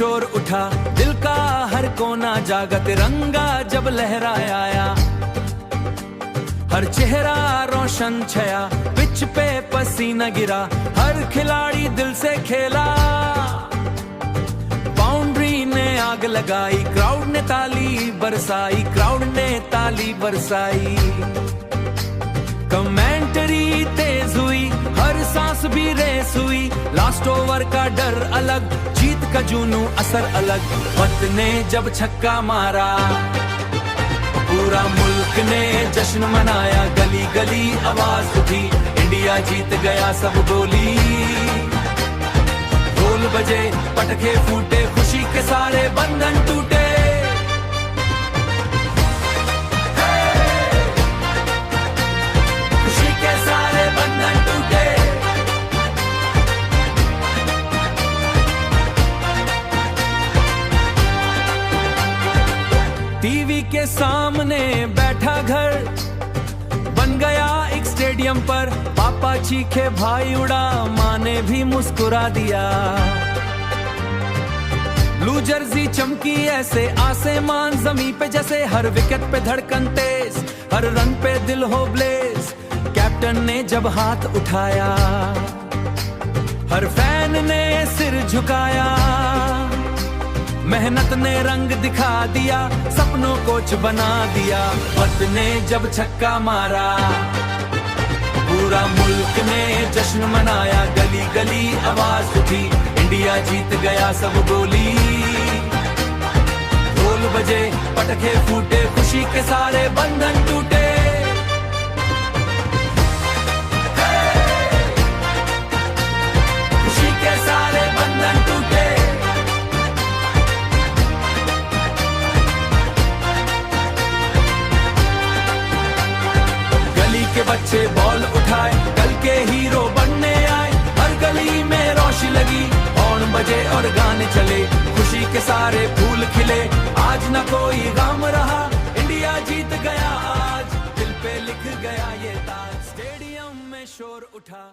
शोर उठा, दिल का हर कोना जागा, तिरंगा जब लहराया, हर चेहरा रोशन छया, पिच पे पसीना गिरा, हर खिलाड़ी दिल से खेला, बाउंड्री ने आग लगाई, क्राउड ने ताली बरसाई, क्राउड ने ताली बरसाई, कमेंटरी तेज हुई, हर सांस भी रेस हुई, लास्ट ओवर का डर अलग, जीत का जुनू असर अलग, वक्त ने जब छक्का मारा, पूरा मुल्क ने जश्न मनाया, गली गली आवाज उठी, इंडिया जीत गया सब बोली, ढोल बजे पटखे फूटे, खुशी के सारे बंधन टूटे, टीवी के सामने बैठा घर बन गया एक स्टेडियम पर, पापा चीखे भाई उड़ा, माँ ने भी मुस्कुरा दिया, ब्लू जर्सी चमकी ऐसे आसमान जमीन पे जैसे, हर विकेट पे धड़कन तेज, हर रन पे दिल हो ब्लेज, कैप्टन ने जब हाथ उठाया, हर फैन ने सिर झुकाया, मेहनत ने रंग दिखा दिया, सपनों को कुछ बना दिया, वक्त ने जब छक्का मारा, पूरा मुल्क ने जश्न मनाया, गली गली आवाज उठी, इंडिया जीत गया सब बोली, ढोल बजे पटखे फूटे, खुशी के सारे बंधन टूटे, खुशी के सारे बंधन टूटे, के बच्चे बॉल उठाए, कल के हीरो बनने आए, हर गली में रोशनी लगी, हॉर्न बजे और गाने चले, खुशी के सारे फूल खिले, आज न कोई गम रहा, इंडिया जीत गया आज, दिल पे लिख गया ये ताज, स्टेडियम में शोर उठा।